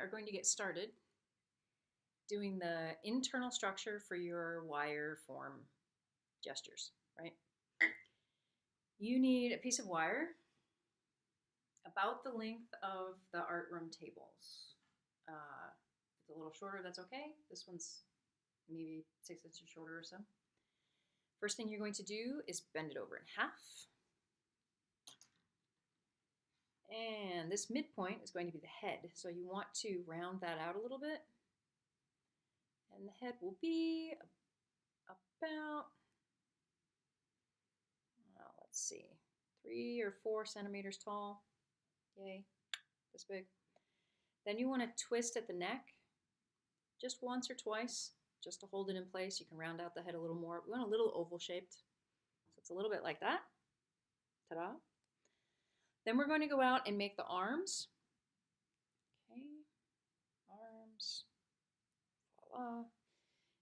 are going to get started doing the internal structure for your wire form gestures, right? You need a piece of wire about the length of the art room tables. If it's a little shorter, that's okay. This one's maybe 6 inches shorter or so. First thing you're going to do is bend it over in half. And this midpoint is going to be the head. So you want to round that out a little bit. And the head will be about, let's see, 3 or 4 centimeters tall. Yay, this big. Then you want to twist at the neck just once or twice, just to hold it in place. You can round out the head a little more. We want a little oval shaped. So it's a little bit like that. Ta-da. Then we're going to go out and make the arms. Okay, arms. Voila.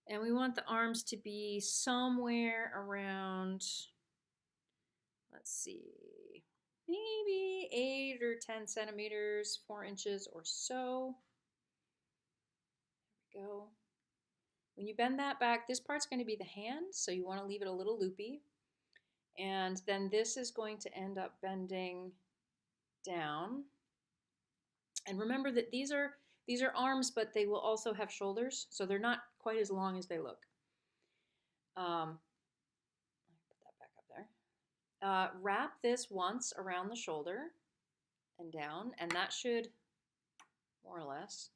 And we want the arms to be somewhere around, let's see, maybe 8 or 10 centimeters, 4 inches or so. There we go. When you bend that back, this part's going to be the hand, so you want to leave it a little loopy. And then this is going to end up bending down. And remember that these are arms, but they will also have shoulders, so they're not quite as long as they look. Put that back up there. Wrap this once around the shoulder and down, and that should more or less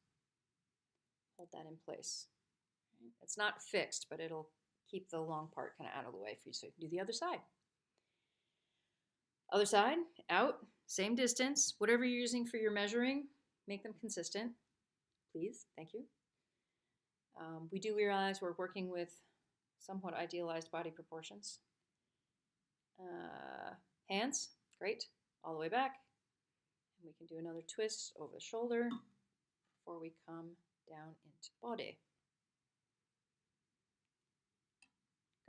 hold that in place. It's not fixed, but it'll keep the long part kind of out of the way for you, so you can do the other side. Other side, out, same distance. Whatever you're using for your measuring, make them consistent, please. Thank you. We do realize we're working with somewhat idealized body proportions. Hands, great, all the way back. And we can do another twist over the shoulder before we come down into body.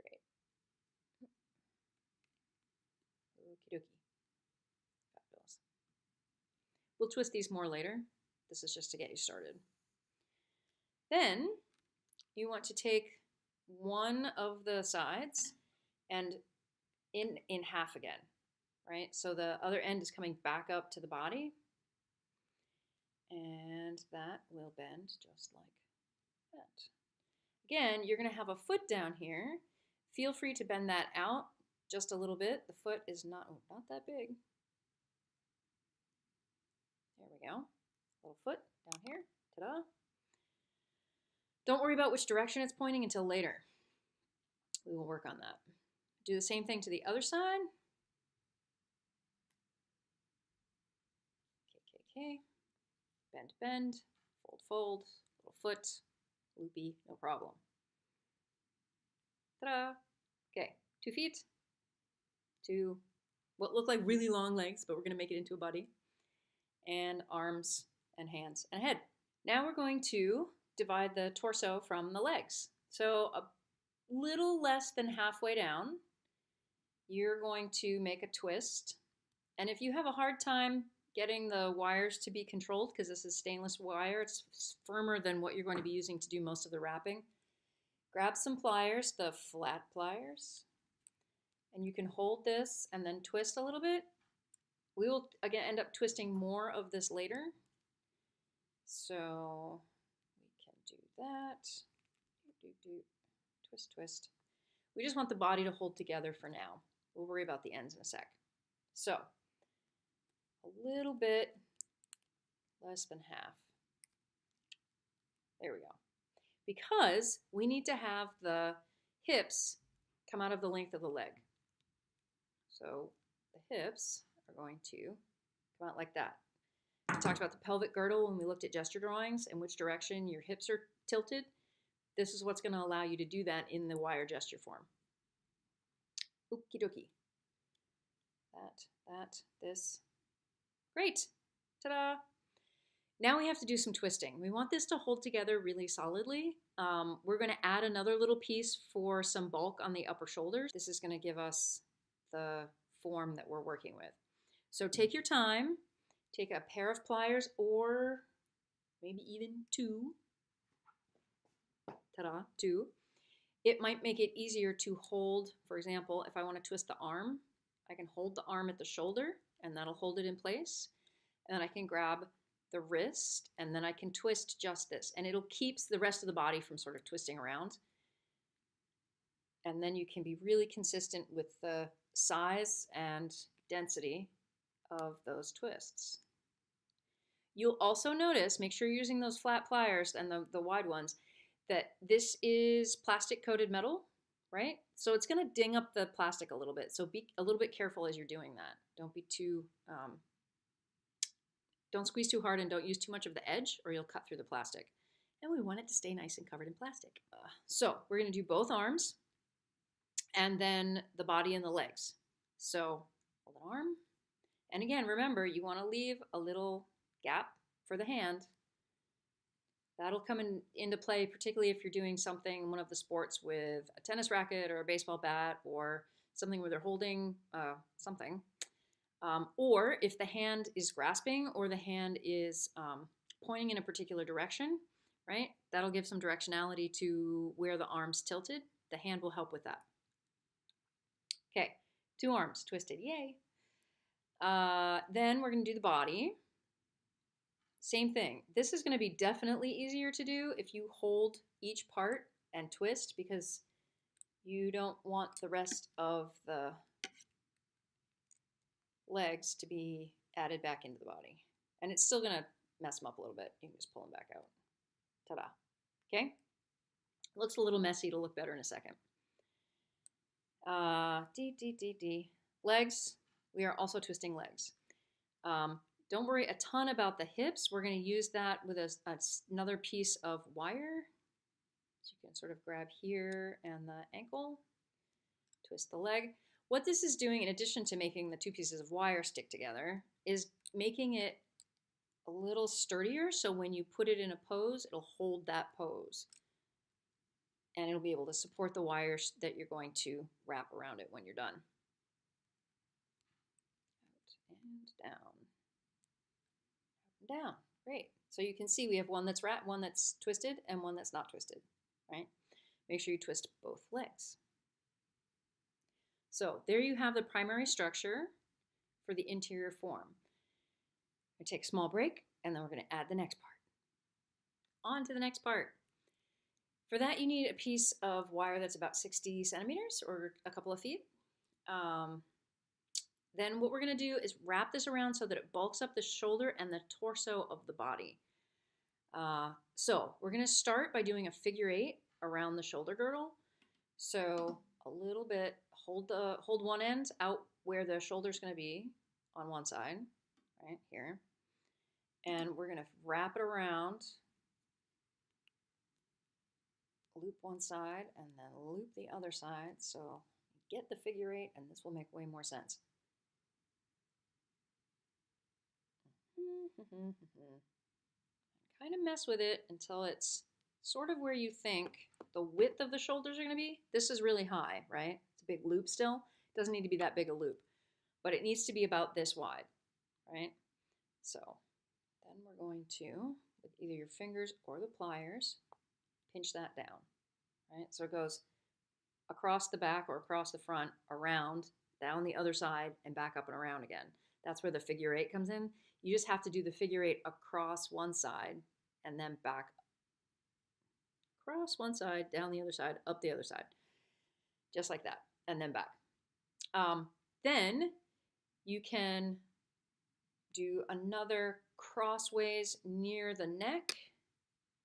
Great. Okie dokie. Fabulous. We'll twist these more later. This is just to get you started. Then you want to take one of the sides and in half again, right? So the other end is coming back up to the body, and that will bend just like that. Again, you're going to have a foot down here. Feel free to bend that out just a little bit. The foot is not that big. There we go. Little foot down here. Ta-da. Don't worry about which direction it's pointing until later. We will work on that. Do the same thing to the other side. Okay. Bend, bend, fold, fold, little foot, loopy, no problem. Ta-da. Okay, 2 feet, 2 what look like really long legs, but we're going to make it into a body, and arms and hands and a head. Now we're going to divide the torso from the legs. So a little less than halfway down, you're going to make a twist. And if you have a hard time getting the wires to be controlled, because this is stainless wire, it's firmer than what you're going to be using to do most of the wrapping, grab some pliers, the flat pliers, and you can hold this and then twist a little bit. We will, again, end up twisting more of this later. So we can do that. Twist, twist. We just want the body to hold together for now. We'll worry about the ends in a sec. So a little bit less than half. There we go. Because we need to have the hips come out of the length of the leg. So the hips are going to come out like that. We talked about the pelvic girdle when we looked at gesture drawings and which direction your hips are tilted. This is what's going to allow you to do that in the wire gesture form. Okie dokie. That, this. Great. Ta-da. Now we have to do some twisting. We want this to hold together really solidly. We're going to add another little piece for some bulk on the upper shoulders. This is going to give us the form that we're working with. So take your time. Take a pair of pliers or maybe even 2. Ta-da, 2. It might make it easier to hold, for example, if I want to twist the arm, I can hold the arm at the shoulder and that'll hold it in place. And then I can grab the wrist and then I can twist just this and it'll keep the rest of the body from sort of twisting around. And then you can be really consistent with the size and density of those twists. You'll also notice, make sure you're using those flat pliers and the wide ones, that this is plastic coated metal, right? So it's gonna ding up the plastic a little bit. So be a little bit careful as you're doing that. Don't be too, don't squeeze too hard and don't use too much of the edge or you'll cut through the plastic. And we want it to stay nice and covered in plastic. So we're gonna do both arms and then the body and the legs. So hold an arm. And again, remember, you wanna leave a little gap for the hand. That'll come into play, particularly if you're doing something, one of the sports with a tennis racket or a baseball bat or something where they're holding something. Or if the hand is grasping or the hand is pointing in a particular direction, right? That'll give some directionality to where the arm's tilted. The hand will help with that. Okay, 2 arms twisted, yay. Then we're gonna do the body. Same thing. This is going to be definitely easier to do if you hold each part and twist because you don't want the rest of the legs to be added back into the body. And it's still going to mess them up a little bit. You can just pull them back out. Ta-da. Okay? Looks a little messy. It'll look better in a second. Legs. We are also twisting legs. Don't worry a ton about the hips. We're going to use that with another piece of wire. So you can sort of grab here and the ankle, twist the leg. What this is doing, in addition to making the 2 pieces of wire stick together, is making it a little sturdier. So when you put it in a pose, it'll hold that pose. And it'll be able to support the wires that you're going to wrap around it when you're done. Out and down. Down. Great. So you can see we have one that's one that's twisted and one that's not twisted, right? Make sure you twist both legs. So there you have the primary structure for the interior form. I take a small break and then we're going to add the next part. On to the next part. For that you need a piece of wire that's about 60 centimeters or a couple of feet. Then what we're going to do is wrap this around so that it bulks up the shoulder and the torso of the body. So we're going to start by doing a figure 8 around the shoulder girdle. So a little bit, hold one end out where the shoulder's going to be on one side, right here. And we're going to wrap it around, loop one side and then loop the other side. So get the figure 8 and this will make way more sense. Kind of mess with it until it's sort of where you think the width of the shoulders are going to be. This is really high, right? It's a big loop still. It doesn't need to be that big a loop, but it needs to be about this wide, right? So then we're going to, with either your fingers or the pliers, pinch that down, right? So it goes across the back or across the front, around, down the other side, and back up and around again. That's where the figure 8 comes in. You just have to do the figure 8 across one side and then back across one side, down the other side, up the other side. Just like that, and then back. Then you can do another crossways near the neck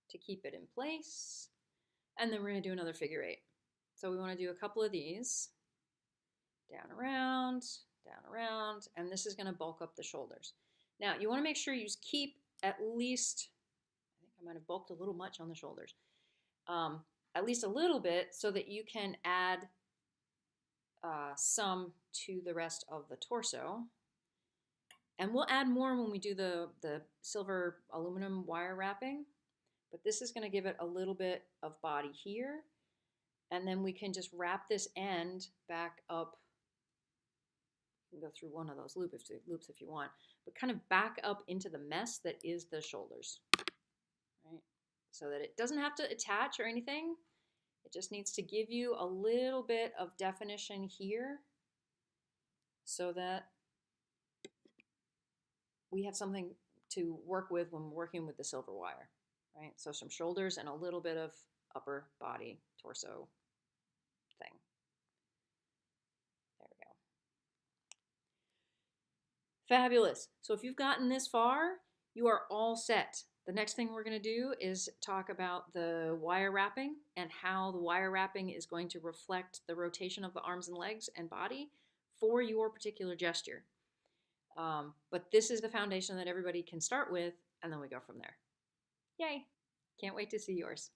to keep it in place. And then we're going to do another figure 8. So we want to do a couple of these. Down, around, and this is going to bulk up the shoulders. Now, you want to make sure you keep at least, I think I might have bulked a little much on the shoulders, at least a little bit so that you can add some to the rest of the torso. And we'll add more when we do the silver aluminum wire wrapping, but this is going to give it a little bit of body here. And then we can just wrap this end back up. You can go through one of those loops if you want, but kind of back up into the mess that is the shoulders. so that it doesn't have to attach or anything. It just needs to give you a little bit of definition here so that we have something to work with when we're working with the silver wire, right? So some shoulders and a little bit of upper body, torso thing. There we go. Fabulous. So if you've gotten this far, you are all set. The next thing we're going to do is talk about the wire wrapping and how the wire wrapping is going to reflect the rotation of the arms and legs and body for your particular gesture. But this is the foundation that everybody can start with, and then we go from there. Yay! Can't wait to see yours.